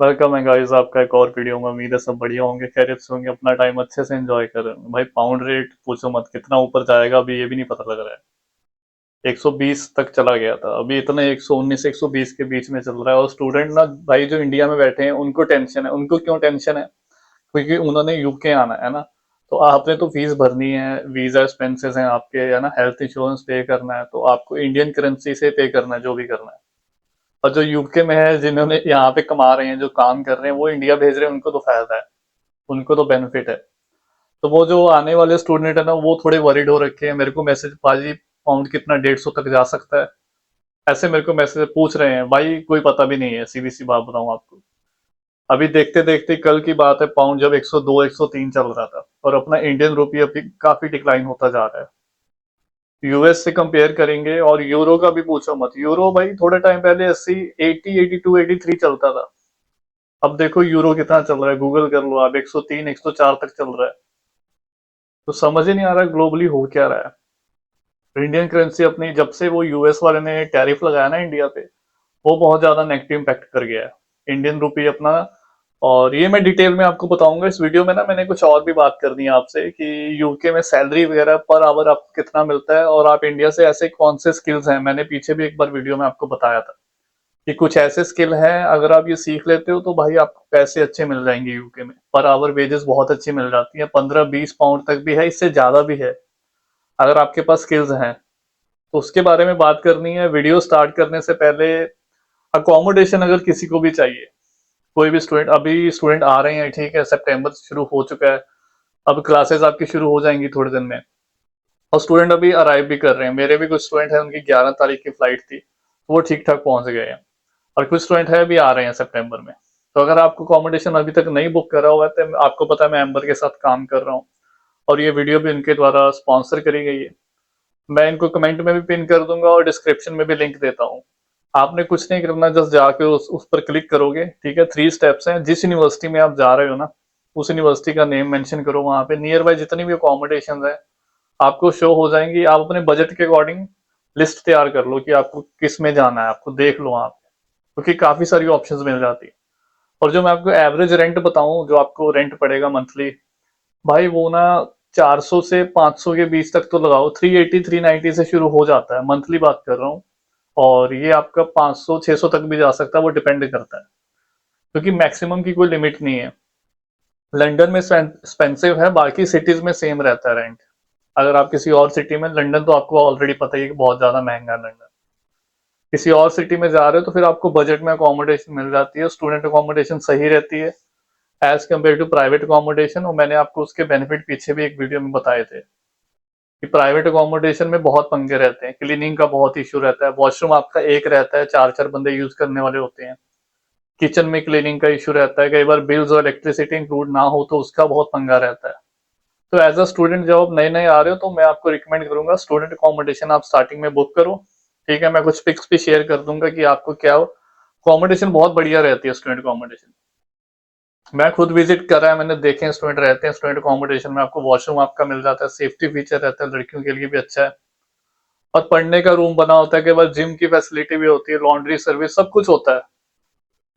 Welcome है guys आपका एक और वीडियो में। उम्मीद है सब बढ़िया होंगे, खैरियत से होंगे, अपना टाइम अच्छे से एंजॉय कर रहे होंगे। भाई पाउंड रेट पूछो मत, कितना ऊपर जाएगा अभी ये भी नहीं पता लग रहा है। 120 तक चला गया था, अभी इतना 119 120 के बीच में चल रहा है। और स्टूडेंट ना भाई जो इंडिया में बैठे हैं उनको टेंशन है। उनको क्यों टेंशन है? क्योंकि उन्होंने यूके आना है ना। तो आपने तो फीस भरनी है, वीजा एक्सपेंसेस हैं आपके, है ना, हेल्थ इंश्योरेंस पे करना है, तो आपको इंडियन करेंसी से पे करना है जो भी करना है। और जो यूके में है, जिन्होंने यहाँ पे कमा रहे हैं, जो काम कर रहे हैं, वो इंडिया भेज रहे हैं, उनको तो फायदा है, उनको तो बेनिफिट है। तो वो जो आने वाले स्टूडेंट है ना, वो थोड़े वरीड हो रखे हैं। मेरे को मैसेज, पाजी पाउंड कितना 150 तक जा सकता है, ऐसे मेरे को मैसेज पूछ रहे हैं। भाई कोई पता भी नहीं है, सीधी सी बात बताऊं आपको। अभी देखते देखते कल की बात है, पाउंड जब 102 103 चल रहा था, और अपना इंडियन रुपी अभी काफी डिक्लाइन होता जा रहा है। यूएस से कंपेयर करेंगे, और यूरो का भी पूछो मत। यूरो भाई थोड़े टाइम पहले 80 80 82 83 चलता था। अब देखो यूरो कितना चल रहा है, गूगल कर लो आप, 103 104 तक चल रहा है। तो समझ ही नहीं आ रहा ग्लोबली हो क्या रहा है। इंडियन करेंसी अपनी, जब से वो यूएस वाले ने टैरिफ लगाया ना इंडिया पे, वो बहुत ज्यादा नेगेटिव इम्पैक्ट कर गया है इंडियन रुपी अपना। और ये मैं डिटेल में आपको बताऊंगा इस वीडियो में ना। मैंने कुछ और भी बात करनी है आपसे कि यूके में सैलरी वगैरह पर आवर आपको कितना मिलता है, और आप इंडिया से ऐसे कौन से स्किल्स हैं। मैंने पीछे भी एक बार वीडियो में आपको बताया था कि कुछ ऐसे स्किल हैं, अगर आप ये सीख लेते हो तो भाई आपको पैसे अच्छे मिल जाएंगे यूके में। पर आवर वेजेस बहुत अच्छी मिल जाती है, 15-20 पाउंड तक भी है, इससे ज्यादा भी है अगर आपके पास स्किल्स हैं। तो उसके बारे में बात करनी है। वीडियो स्टार्ट करने से पहले, अकोमोडेशन अगर किसी को भी चाहिए, कोई भी स्टूडेंट, अभी स्टूडेंट आ रहे हैं, ठीक है, सितंबर शुरू हो चुका है, अब क्लासेस आपकी शुरू हो जाएंगी थोड़े दिन में। और स्टूडेंट अभी अराइव भी कर रहे हैं, मेरे भी कुछ स्टूडेंट हैं, उनकी 11 तारीख की फ्लाइट थी, तो वो ठीक ठाक पहुंच गए हैं। और कुछ स्टूडेंट है अभी आ रहे हैं सितंबर में। तो अगर आपको अकोमोडेशन अभी तक नहीं बुक करा हुआ है, तो आपको पता है मैं एम्बर के साथ काम कर रहा हूँ, और ये वीडियो भी उनके द्वारा स्पॉन्सर करी गई है। मैं इनको कमेंट में भी पिन कर दूंगा और डिस्क्रिप्शन में भी लिंक देता हूँ। आपने कुछ नहीं करना, जस्ट जाके उस पर क्लिक करोगे, ठीक है। 3 स्टेप्स हैं। जिस यूनिवर्सिटी में आप जा रहे हो ना, उस यूनिवर्सिटी का नेम मेंशन करो, वहां पे नियर बाय जितनी भी अकोमोडेशन है आपको शो हो जाएंगी। आप अपने बजट के अकॉर्डिंग लिस्ट तैयार कर लो कि आपको किस में जाना है, आपको देख लो वहां पे, क्योंकि काफी सारी ऑप्शंस मिल जाती है। और जो मैं आपको एवरेज रेंट बताऊं, जो आपको रेंट पड़ेगा मंथली, भाई वो ना 400 से 500 के बीच तक तो लगाओ। 380 390 से शुरू हो जाता है, मंथली बात कर रहा हूँ। और ये आपका 500 600 तक भी जा सकता है, वो डिपेंड करता है, क्योंकि मैक्सिमम की कोई लिमिट नहीं है। लंदन में एक्सपेंसिव है, बाकी सिटीज में सेम रहता है रेंट। अगर आप किसी और सिटी में, लंदन तो आपको ऑलरेडी पता ही है कि बहुत ज्यादा महंगा है लंदन। किसी और सिटी में जा रहे हो तो फिर आपको बजट में अकोमोडेशन मिल जाती है, स्टूडेंट अकोमोडेशन सही रहती है as compare to private accommodation. और मैंने आपको उसके बेनिफिट पीछे भी एक वीडियो में बताए थे कि प्राइवेट अकोमोडेशन में बहुत पंगे रहते हैं, क्लीनिंग का बहुत इश्यू रहता है, वॉशरूम आपका एक रहता है, 4 4 बंदे यूज करने वाले होते हैं, किचन में क्लीनिंग का इश्यू रहता है, कई बार बिल्स और इलेक्ट्रिसिटी इंक्लूड ना हो तो उसका बहुत पंगा रहता है। तो एज अ स्टूडेंट जब आप नए नए आ रहे हो, तो मैं आपको रिकमेंड करूंगा स्टूडेंट अकोमोडेशन आप स्टार्टिंग में बुक करो, ठीक है। मैं कुछ पिक्स भी शेयर कर दूंगा कि आपको क्या हो। अकोमोडेशन बहुत बढ़िया रहती है स्टूडेंट अकोमोडेशन, मैं खुद विजिट कर रहा है, मैंने देखे हैं स्टूडेंट रहते हैं स्टूडेंट अकोमोडेशन में। आपको वॉशरूम आपका मिल जाता है, सेफ्टी फीचर रहता है, लड़कियों के लिए भी अच्छा है। और पढ़ने का रूम बना होता है, के बाद जिम की फैसिलिटी भी होती है, लॉन्ड्री सर्विस, सब कुछ होता है।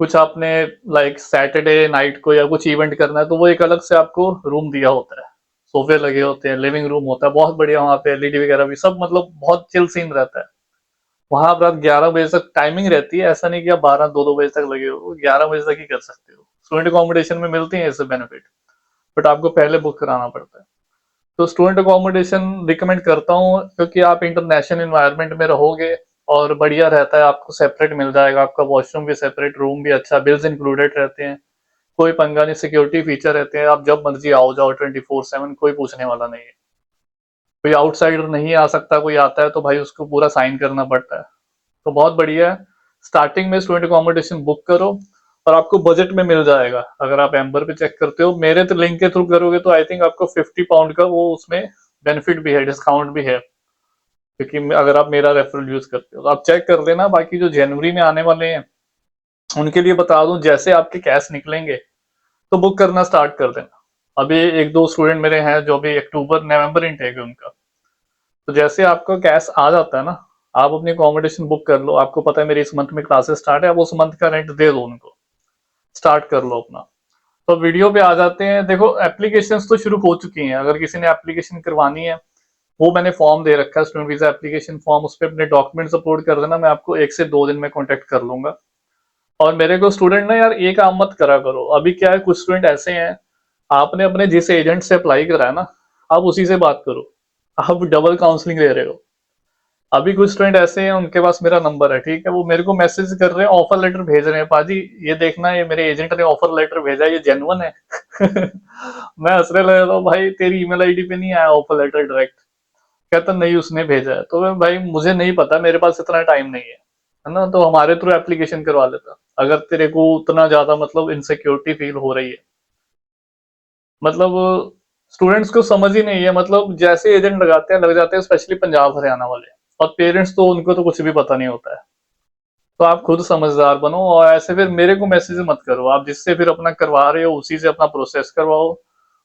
कुछ आपने लाइक सैटरडे नाइट को या कुछ इवेंट करना है, तो वो एक अलग से आपको रूम दिया होता है, सोफे लगे होते हैं, लिविंग रूम होता है बहुत बढ़िया, वहाँ पे एलईडी वगैरह भी सब, मतलब बहुत चिल सीन रहता है। वहां आप रात 11 बजे तक टाइमिंग रहती है, ऐसा नहीं कि आप 12 2 2 बजे तक लगे हो, 11 बजे तक ही कर सकते हो। स्टूडेंट अकोमोडेशन में मिलती है ऐसे बेनिफिट, बट आपको पहले बुक कराना पड़ता है। तो स्टूडेंट अकोमोडेशन रिकमेंड करता हूँ, क्योंकि आप इंटरनेशनल इन्वायरमेंट में रहोगे, और बढ़िया रहता है, आपको सेपरेट मिल जाएगा, आपका वॉशरूम भी सेपरेट, रूम भी अच्छा, बिल्स इंक्लूडेड रहते हैं, कोई पंगा नहीं, सिक्योरिटी फीचर रहते हैं, आप जब मर्जी आओ जाओ 24/7, कोई पूछने वाला नहीं है। कोई आउटसाइडर नहीं आ सकता, कोई आता है तो भाई उसको पूरा साइन करना पड़ता है। तो बहुत बढ़िया है। स्टार्टिंग में स्टूडेंट अकोमोडेशन बुक करो, और आपको बजट में मिल जाएगा। अगर आप एम्बर पे चेक करते हो, मेरे तो लिंक के थ्रू करोगे, तो आई थिंक आपको 50 पाउंड का वो उसमें बेनिफिट भी है, डिस्काउंट भी है, क्योंकि अगर आप मेरा रेफरल यूज करते हो तो आप चेक कर लेना। बाकी जो जनवरी में आने वाले हैं उनके लिए बता दूं, जैसे आपके कैश निकलेंगे तो बुक करना स्टार्ट कर देना। अभी 1 2 स्टूडेंट मेरे हैं जो भी अक्टूबर नवंबर इनटेक है उनका, तो जैसे आपका कैश आ जाता है ना, आप अपनी अकोमोडेशन बुक कर लो। आपको पता है मेरी इस मंथ में क्लासेस स्टार्ट है, आप उस मंथ का रेंट दे दो उनको, स्टार्ट कर लो अपना। तो वीडियो पे आ जाते हैं। देखो एप्लीकेशंस तो शुरू हो चुकी हैं, अगर किसी ने एप्लीकेशन करवानी है वो मैंने फॉर्म दे रखा है, स्टूडेंट वीजा एप्लीकेशन फॉर्म, उस पर अपने डॉक्यूमेंट्स अपलोड कर देना, मैं आपको 1 से 2 दिन में कांटेक्ट कर लूंगा। और मेरे को स्टूडेंट ना यार एक काम मत करा करो, अभी क्या है कुछ स्टूडेंट ऐसे हैं, आपने अपने जिस एजेंट से अप्लाई करा है ना, आप उसी से बात करो, आप डबल काउंसलिंग ले रहे हो। अभी कुछ स्टूडेंट ऐसे हैं उनके पास मेरा नंबर है, ठीक है, वो मेरे को मैसेज कर रहे हैं, ऑफर लेटर भेज रहे हैं, पाजी ये देखना ये मेरे एजेंट ने ऑफर लेटर भेजा है, ये जेन्युइन है। मैं हंसने लगा था, भाई तेरी ईमेल आईडी पे नहीं आया ऑफर लेटर डायरेक्ट? कहता नहीं उसने भेजा है। तो मैं भाई मुझे नहीं पता, मेरे पास इतना टाइम नहीं है ना, तो हमारे थ्रू एप्लीकेशन करवा लेता अगर तेरे को उतना ज्यादा मतलब इनसिक्योरिटी फील हो रही है। मतलब स्टूडेंट्स को समझ ही नहीं है, मतलब जैसे एजेंट लगाते हैं लग जाते हैं, स्पेशली पंजाब हरियाणा वाले। और पेरेंट्स तो उनको तो कुछ भी पता नहीं होता है। तो आप खुद समझदार बनो, और ऐसे फिर मेरे को मैसेज मत करो, आप जिससे फिर अपना करवा रहे हो उसी से अपना प्रोसेस करवाओ।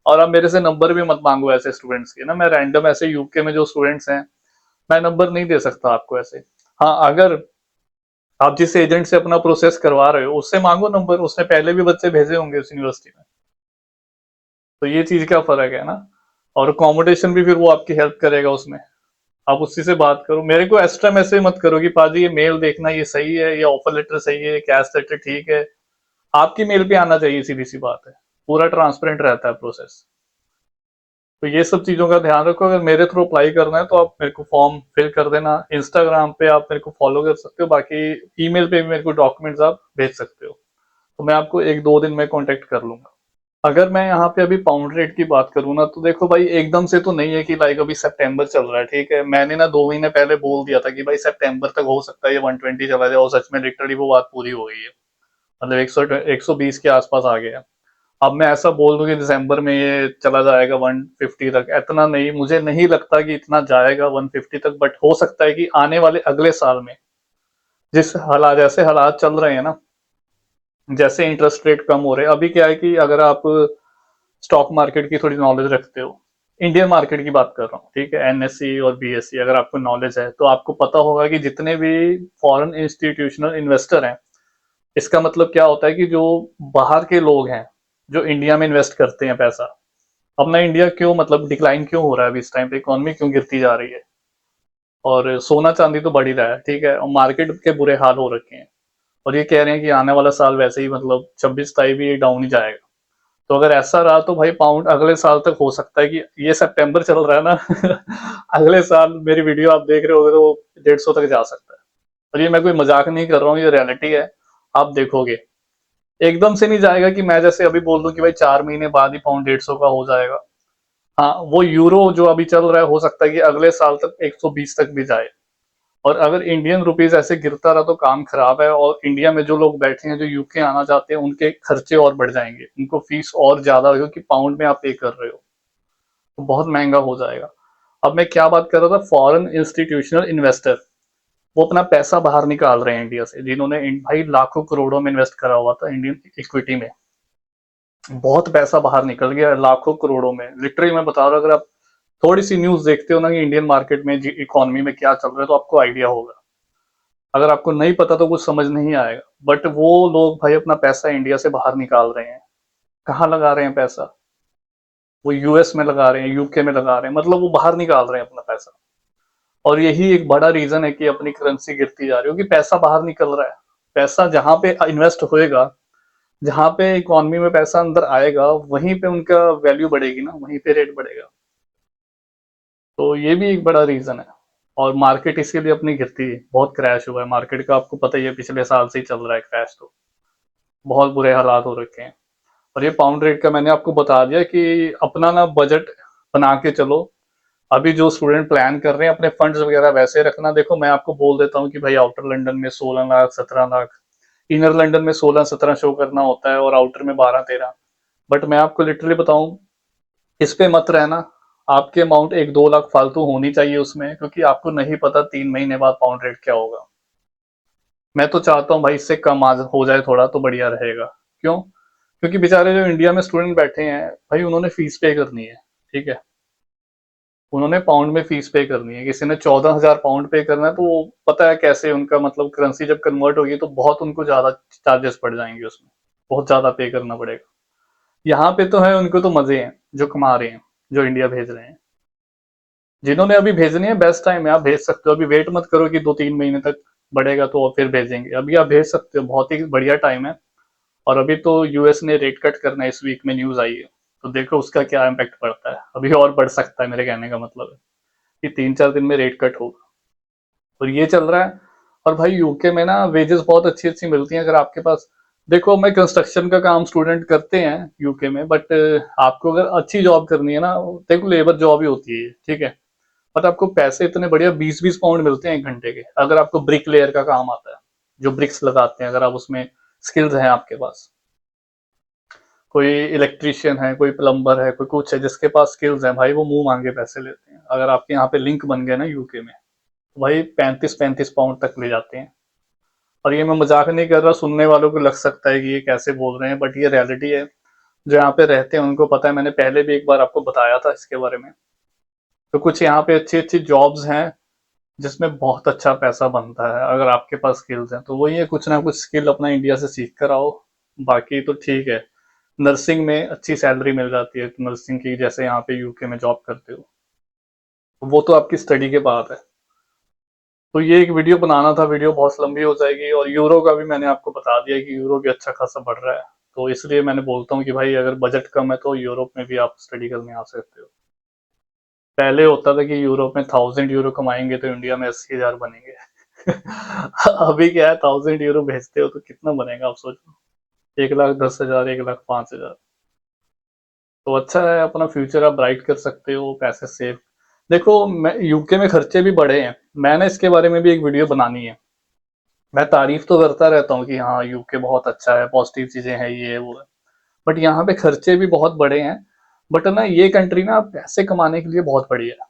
और आप मेरे से नंबर भी मत मांगो ऐसे स्टूडेंट्स के ना, मैं रैंडम ऐसे यूके में जो स्टूडेंट्स हैं मैं नंबर नहीं दे सकता आपको ऐसे। हाँ अगर आप जिस एजेंट से अपना प्रोसेस करवा रहे हो उससे मांगो नंबर, उसने पहले भी बच्चे भेजे होंगे उस यूनिवर्सिटी में। तो ये चीज का फर्क है ना। और अकोमोडेशन भी फिर वो आपकी हेल्प करेगा उसमें, आप उसी से बात करो। मेरे को एक्स्ट्रा मैसेज मत करो कि पाजी ये मेल देखना ये सही है, ये ऑफर लेटर सही है, कैश लेटर ठीक है। आपकी मेल पे आना चाहिए, सीधी सी बात है, पूरा ट्रांसपेरेंट रहता है प्रोसेस। तो ये सब चीजों का ध्यान रखो। अगर मेरे थ्रू अप्लाई करना है तो आप मेरे को फॉर्म फिल कर देना, इंस्टाग्राम पे आप मेरे को फॉलो कर सकते हो, बाकी ईमेल पे भी मेरे को डॉक्यूमेंट्स आप भेज सकते हो, तो मैं आपको 1-2 दिन में कांटेक्ट कर लूंगा। अगर मैं यहाँ पे अभी पाउंड रेट की बात करूँ ना, तो देखो भाई एकदम से तो नहीं है कि लाइक अभी सितंबर चल रहा है, ठीक है, मैंने ना 2 महीने पहले बोल दिया था कि भाई सितंबर तक हो सकता है ये 120 चला जाए, और सच में लिटरली वो बात पूरी हो गई है, मतलब 120 के आसपास आ गया। अब मैं ऐसा बोल दूं कि दिसंबर में ये चला जाएगा 150 तक, इतना नहीं, मुझे नहीं लगता कि इतना जाएगा 150 तक, बट हो सकता है कि आने वाले अगले साल में जिस हालात जैसे हालात चल रहे हैं ना, जैसे इंटरेस्ट रेट कम हो रहे हैं, अभी क्या है कि अगर आप स्टॉक मार्केट की थोड़ी नॉलेज रखते हो, इंडियन मार्केट की बात कर रहा हूँ, ठीक है, एनएससी और बीएससी अगर आपको नॉलेज है तो आपको पता होगा कि जितने भी फॉरेन इंस्टीट्यूशनल इन्वेस्टर हैं, इसका मतलब क्या होता है कि जो बाहर के लोग हैं जो इंडिया में इन्वेस्ट करते हैं पैसा। अपना इंडिया क्यों मतलब डिक्लाइन क्यों हो रहा है अभी इस टाइम पे, इकोनॉमी क्यों गिरती जा रही है, और सोना चांदी तो बढ़ ही रहा है, ठीक है, और मार्केट के बुरे हाल हो रखे हैं, और ये कह रहे हैं कि आने वाला साल वैसे ही मतलब 26-27 भी डाउन ही जाएगा। तो अगर ऐसा रहा तो भाई पाउंड अगले साल तक हो सकता है कि, ये सितंबर चल रहा है ना, अगले साल मेरी वीडियो आप देख रहे होगे तो 150 तक जा सकता है। और ये मैं कोई मजाक नहीं कर रहा हूँ, ये रियलिटी है, आप देखोगे एकदम से नहीं जाएगा कि मैं जैसे अभी बोल दूं कि भाई 4 महीने बाद ही पाउंड 150 का हो जाएगा। हाँ वो यूरो जो अभी चल रहा है हो सकता है कि अगले साल तक 120 तक भी जाए। और अगर इंडियन रुपीज ऐसे गिरता रहा तो काम खराब है, और इंडिया में जो लोग बैठे हैं जो यूके आना चाहते हैं उनके खर्चे और बढ़ जाएंगे, उनको फीस और ज्यादा होगी क्योंकि पाउंड में आप पे कर रहे हो, तो बहुत महंगा हो जाएगा। अब मैं क्या बात कर रहा था, फॉरेन इंस्टीट्यूशनल इन्वेस्टर वो अपना पैसा बाहर निकाल रहे हैं इंडिया से, जिन्होंने भाई लाखों करोड़ों में इन्वेस्ट करा हुआ था इंडियन इक्विटी में, बहुत पैसा बाहर निकल गया लाखों करोड़ों में, लिटरली मैं बता रहा हूँ। अगर आप थोड़ी सी न्यूज देखते हो ना कि इंडियन मार्केट में इकोनॉमी में क्या चल रहा है तो आपको आइडिया होगा। अगर आपको नहीं पता तो कुछ समझ नहीं आएगा, बट वो लोग भाई अपना पैसा इंडिया से बाहर निकाल रहे हैं। कहाँ लगा रहे हैं पैसा? वो यूएस में लगा रहे हैं, यूके में लगा रहे हैं, मतलब वो बाहर निकाल रहे हैं अपना पैसा। और यही एक बड़ा रीजन है कि अपनी करेंसी गिरती जा रही है, क्योंकि पैसा बाहर निकल रहा है। पैसा जहां पे इन्वेस्ट होएगा, जहां पे इकोनॉमी में पैसा अंदर आएगा, वहीं पे उनका वैल्यू बढ़ेगी ना, वहीं पे रेट बढ़ेगा। तो ये भी एक बड़ा रीजन है। और मार्केट इसके लिए अपनी गिरती है, बहुत क्रैश हुआ है मार्केट का, आपको पता ही है, पिछले साल से ही चल रहा है क्रैश, तो बहुत बुरे हालात हो रखे हैं। और ये पाउंड रेट का मैंने आपको बता दिया कि अपना ना बजट बना के चलो। अभी जो स्टूडेंट प्लान कर रहे हैं अपने फंड्स वगैरह वैसे रखना। देखो मैं आपको बोल देता हूँ कि भाई आउटर लंदन में 16 लाख 17 लाख, इनर लंदन में 16-17 शो करना होता है, और आउटर में 12-13। बट मैं आपको लिटरली बताऊं, इस पे मत रहना। आपके अमाउंट 1-2 लाख फालतू होनी चाहिए उसमें, क्योंकि आपको नहीं पता 3 महीने बाद पाउंड रेट क्या होगा। मैं तो चाहता हूँ भाई इससे कम आज हो जाए थोड़ा तो बढ़िया रहेगा। क्यों? क्योंकि बेचारे जो इंडिया में स्टूडेंट बैठे हैं भाई, उन्होंने फीस पे करनी है, ठीक है, उन्होंने पाउंड में फीस पे करनी है। किसी ने 14,000 पाउंड पे करना है, तो वो पता है कैसे उनका मतलब करेंसी जब कन्वर्ट होगी तो बहुत उनको ज्यादा चार्जेस पड़ जाएंगे उसमें। बहुत ज्यादा पे करना पड़ेगा। यहाँ पे तो है, उनको तो मजे हैं जो कमा रहे हैं, जो इंडिया भेज रहे हैं। जिन्होंने अभी भेजनी है बेस्ट टाइम है, आप भेज सकते हो। अभी वेट मत करो कि 2-3 महीने तक बढ़ेगा तो फिर भेजेंगे, अभी आप भेज सकते हो, बहुत ही बढ़िया टाइम है। और अभी तो यूएस ने रेट कट करना है, इस वीक में न्यूज आई है, तो देखो उसका क्या इम्पैक्ट पड़ता है। अभी और बढ़ सकता है, मेरे कहने का मतलब है कि 3-4 दिन में रेट कट होगा, और ये चल रहा है। और भाई यूके में ना वेजेस बहुत अच्छी अच्छी मिलती हैं, अगर आपके पास, देखो मैं कंस्ट्रक्शन का काम स्टूडेंट करते हैं यूके में, बट आपको अगर अच्छी जॉब करनी है ना, देखो लेबर जॉब ही होती है, ठीक है, बट आपको पैसे इतने बढ़िया 20-20 पाउंड मिलते हैं 1 घंटे के, अगर आपको ब्रिक लेयर का काम आता है, जो ब्रिक्स लगाते हैं, अगर आप उसमें स्किल्स हैं आपके पास, कोई इलेक्ट्रीशियन है, कोई प्लम्बर है, कोई कुछ है, जिसके पास स्किल्स हैं भाई, वो मुंह मांगे पैसे लेते हैं। अगर आपके यहाँ पे लिंक बन गए ना यूके में, तो भाई 35-35 पाउंड तक ले जाते हैं। और ये मैं मजाक नहीं कर रहा, सुनने वालों को लग सकता है कि ये कैसे बोल रहे हैं, बट ये रियलिटी है। जो यहाँ पे रहते हैं उनको पता है, मैंने पहले भी एक बार आपको बताया था इसके बारे में। तो कुछ यहाँ पे अच्छी अच्छी जॉब्स हैं जिसमें बहुत अच्छा पैसा बनता है, अगर आपके पास स्किल्स हैं तो। वही है, कुछ ना कुछ स्किल अपना इंडिया से सीख कर आओ। बाकी तो ठीक है, नर्सिंग में अच्छी सैलरी मिल जाती है, नर्सिंग की, जैसे यहाँ पे यूके में जॉब करते हो, वो तो आपकी स्टडी के बाद है। तो ये एक वीडियो बनाना था, वीडियो बहुत लंबी हो जाएगी। और यूरो का भी मैंने आपको बता दिया कि यूरो भी अच्छा खासा बढ़ रहा है, तो इसलिए मैंने बोलता हूँ कि भाई अगर बजट कम है तो यूरोप में भी आप स्टडी करने आ सकते हो। पहले होता था कि यूरोप में 1000 यूरो कमाएंगे तो इंडिया में 80,000 बनेंगे। अभी क्या है, 1000 यूरो भेजते हो तो कितना बनेगा आप सोचो, 1,10,000, 1,05,000। तो अच्छा है, अपना फ्यूचर आप ब्राइट कर सकते हो, पैसे सेव। देखो मैं यूके में खर्चे भी बढ़े हैं, मैंने इसके बारे में भी एक वीडियो बनानी है। मैं तारीफ तो करता रहता हूँ कि हाँ यूके बहुत अच्छा है, पॉजिटिव चीजें हैं, ये है वो है, बट यहाँ पे खर्चे भी बहुत बड़े हैं। बट ना ये कंट्री ना पैसे कमाने के लिए बहुत बढ़िया है।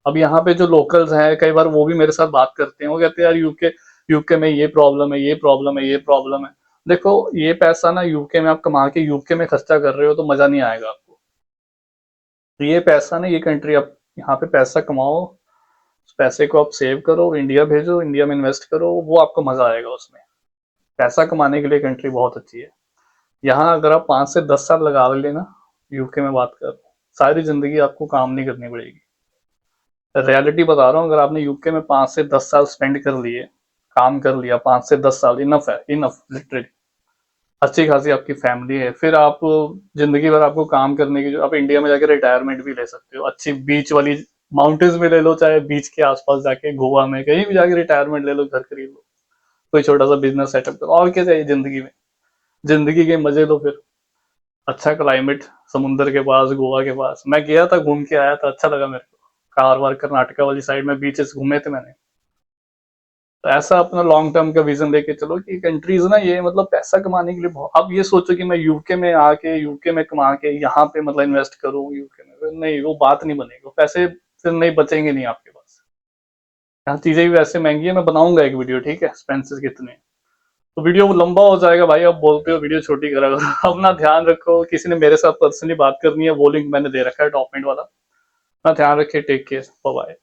अब यहाँ पे जो लोकल्स हैं, कई बार वो भी मेरे साथ बात करते हैं, वो कहते हैं यार यूके यूके में ये प्रॉब्लम है, ये प्रॉब्लम है, ये प्रॉब्लम है। देखो ये पैसा ना यूके में आप कमा के यूके में खर्चा कर रहे हो तो मजा नहीं आएगा आपको। तो ये पैसा ना, ये कंट्री, आप यहाँ पे पैसा कमाओ, उस पैसे को आप सेव करो, इंडिया भेजो, इंडिया में इन्वेस्ट करो, वो आपको मजा आएगा उसमें। पैसा कमाने के लिए कंट्री बहुत अच्छी है। यहाँ अगर आप 5 से 10 साल लगा लेना, यूके में बात कर, सारी जिंदगी आपको काम नहीं करनी पड़ेगी। रियलिटी बता रहा हूँ, अगर आपने यूके में 5 से 10 साल स्पेंड कर लिए, काम कर लिया, 5 से 10 साल इनफ है, इनफ लिटरली। अच्छी खासी आपकी फैमिली है, फिर आप जिंदगी भर आपको काम करने की, जो आप इंडिया में जाके रिटायरमेंट भी ले सकते हो, अच्छी बीच वाली माउंटेन्स में ले लो, चाहे बीच के आसपास जाके गोवा में कहीं भी जाके रिटायरमेंट ले लो, घर खरीद लो, कोई छोटा सा बिजनेस सेटअप करो, और क्या चाहिए जिंदगी में। जिंदगी के मजे लो फिर। अच्छा क्लाइमेट, समुंदर के पास, गोवा के पास, मैं गया था, घूम के आया था, अच्छा लगा मेरे को। कारवार कर्नाटका वाली साइड में बीचेस घूमे थे मैंने। तो ऐसा अपना लॉन्ग टर्म का विजन लेके चलो कि कंट्रीज ना ये मतलब पैसा कमाने के लिए बहुत, अब ये सोचो कि मैं यूके में आके, यूके में कमा के यहाँ पे मतलब इन्वेस्ट करूँ यूके में, नहीं वो बात नहीं बनेगी, वो पैसे फिर नहीं बचेंगे नहीं आपके पास। यहाँ चीजें भी वैसे महंगी है, मैं बनाऊंगा एक वीडियो, ठीक है, एक्सपेंसेस कितने। तो वीडियो लंबा हो जाएगा भाई, अब बोलते हो वीडियो छोटी करा करो। अपना ध्यान रखो, किसी ने मेरे साथ पर्सनली बात करनी है, वो लिंक मैंने दे रखा है डॉक्यूमेंट वाला। अपना ध्यान रखे, टेक केयर, बाय बाय।